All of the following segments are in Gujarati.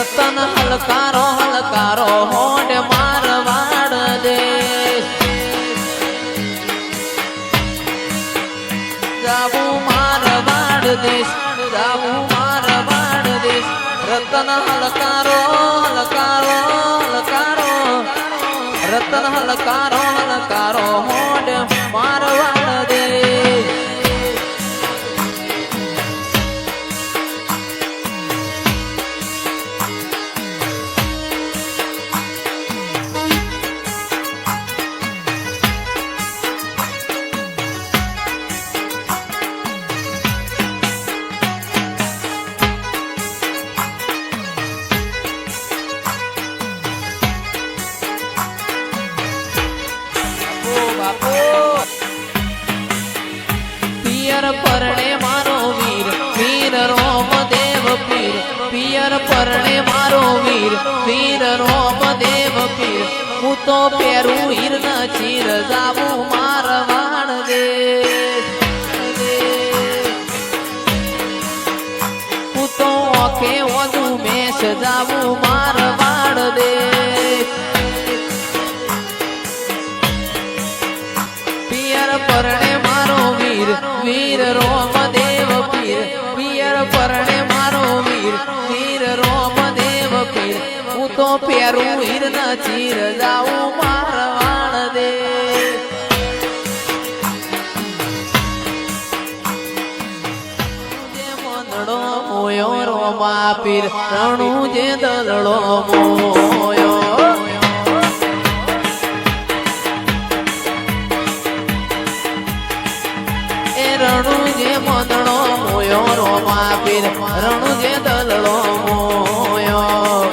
રતન હલકારો હલકારો હોડ મારવાડ દેશ જાવું મારવાડ દેશ જાવું મારવાડ દેશ રતન હલકારો હલકારો હલકારો રતન હલકારો હલકારો હોડ મારવાડ દેશ પિયર પરણે મારો વીર વીર રોમ દેવ પીર પિયર પરણે મારો વીર વીર રોમ દેવ પીર હું તો પેરું હીર ન ચીર જાવું મારવાડ દેશ હું તો ઓખે વધુ મેષ જાવું મારવાડ દેશ પિયર પરણે મારો વીર વીર રોમ દેવ પીર પિયર પરણે મારો વીર વીર રોમ દેવ પીર હું તો પેરું હીર ન ચીર જાવું મારવાડ દેશ જે મંદડો મોયો રોમા પીર રણું જે દલડો મોયો રણુ જે મંદણો મોયો રોમા પીર રણુ જે દલડો મોયો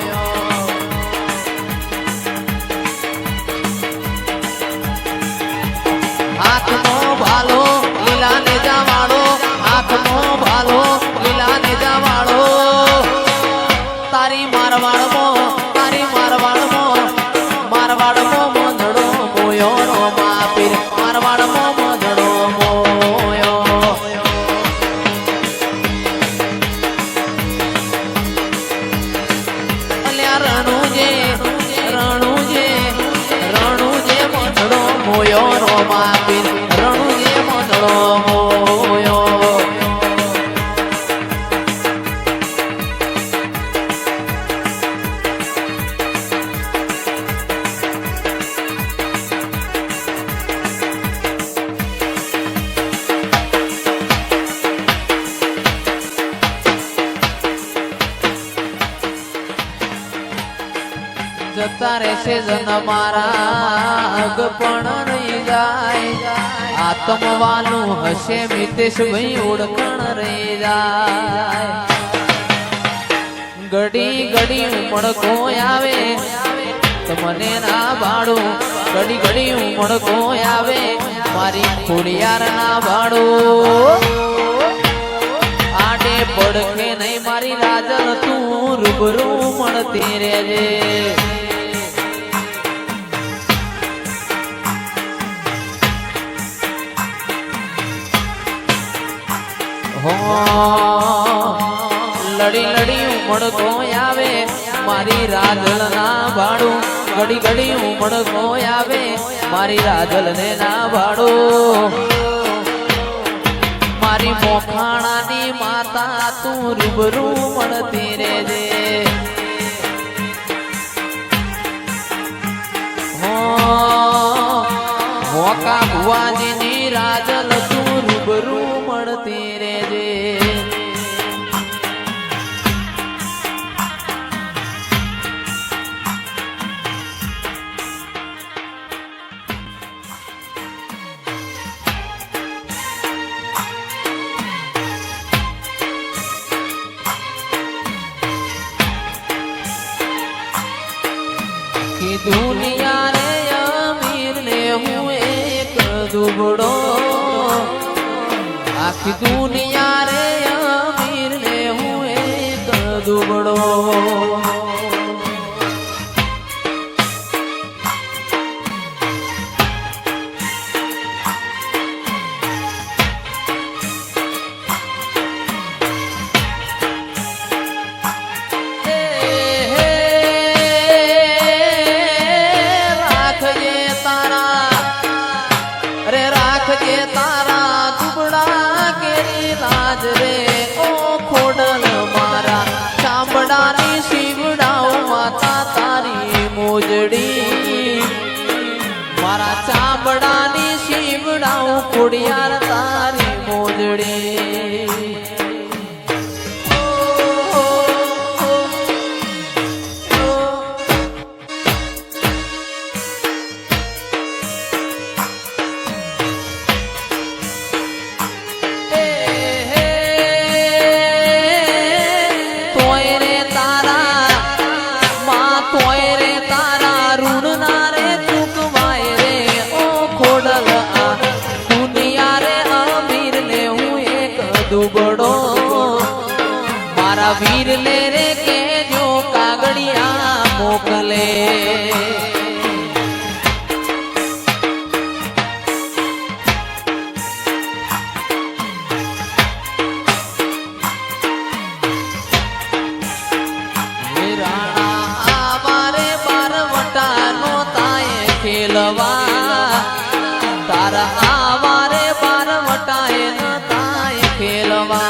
હાથનો ભાલો લીલા ને જાવાળો હાથનો ભાલો લીલા ને જાવાળો તારી મારવાડમો મંદડો મોયો રોમા પીર મારવાડમો મંદડો મોયો રોમા પીર રણુ જે મંદડો મોયો જતા રહેશે જન મારા અગ પણ નહીં જાય આત્મવાનું હશે મિતેશ ભાઈ ઓળખણ રહી જાય ઘડી ઘડી ઉમળકો આવે તો મને ના ભાડું ઘડી ઘડી ઉમળકો આવે મારી ખોડિયાર ના ભાડું આડે પડકે નહીં મારી રાજલ તું રૂબરૂ મળતી રહેજે લડી લડી ઉમળકો આવે મારી રાજલ ના ભાડું ઘડી ઘડી ઉમળકો આવે મારી રાજલ ને ના ભાડું મારી મોખાણાની માતા તું રૂબરૂ મળતી રહેજે મોકા ભુવાજીની રાજલ તું રૂબરૂ મળતી રહેજે દુનિયા રે અમીર ને હું એક દુબળો આખી દુનિયા રે અમીર ને હું એક દુબળો કેજો કાગડિયા મોકલે તારા આવારે બાર વટાએ ન તાય ખેલવા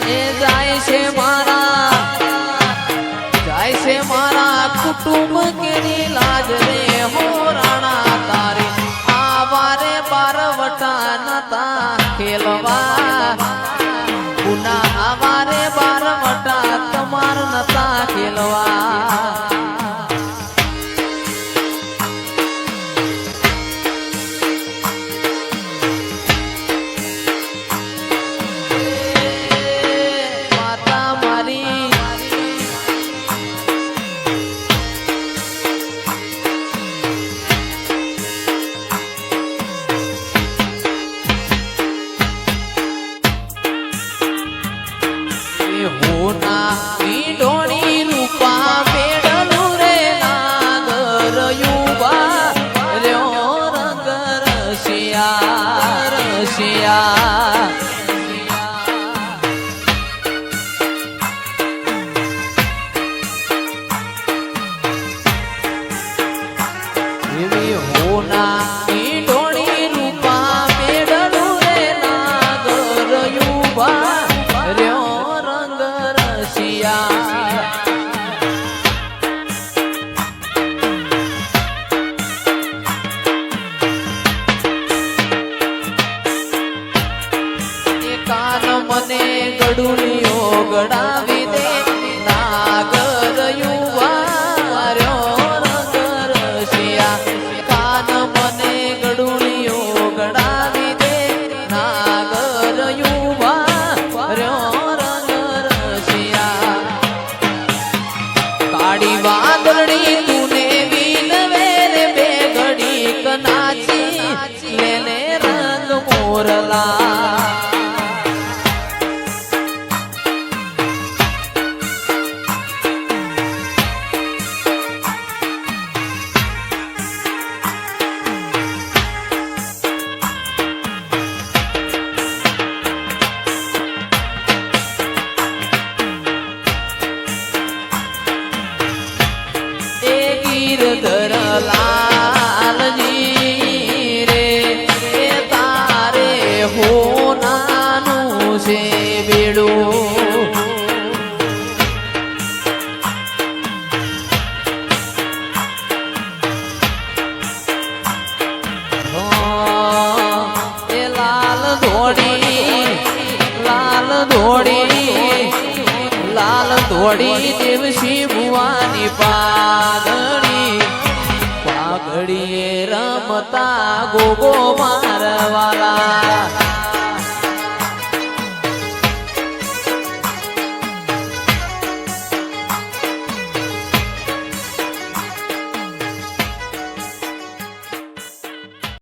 એ જાય છે મારા કુટુંબ કેની લાજ રે હો રાણા તારે આવારે બાર વટા નતા ખેલવા પુના આવારે બાર વટા તમાર નતા ખેલવા માતા મારી હોના ઈડોણી રૂપા મેડલું રે નાગર યુવા રહ્યો રંગ રસિયા એવી હોના ઈડોણી રૂપા મેડલું રે નાગર યુવા રહ્યો કાન મને ગડુલીઓ ગડાવી દે નાગર યુવા રહ્યો રંગ રસિયા કાન મને ગડુલીઓ ગડાવી દે નાગર યુવા રહ્યો રંગ રસિયા કાળી વાદળી તુને વિનવે રે બે ઘડી કનાચી લેને રંગ મોરલા લાલજી રે તારે હોનાનું છે બેડું એ લાલ ધોડી દેવસી ભુવાની પાઘડીએ રમતા ગોગો મારવાલા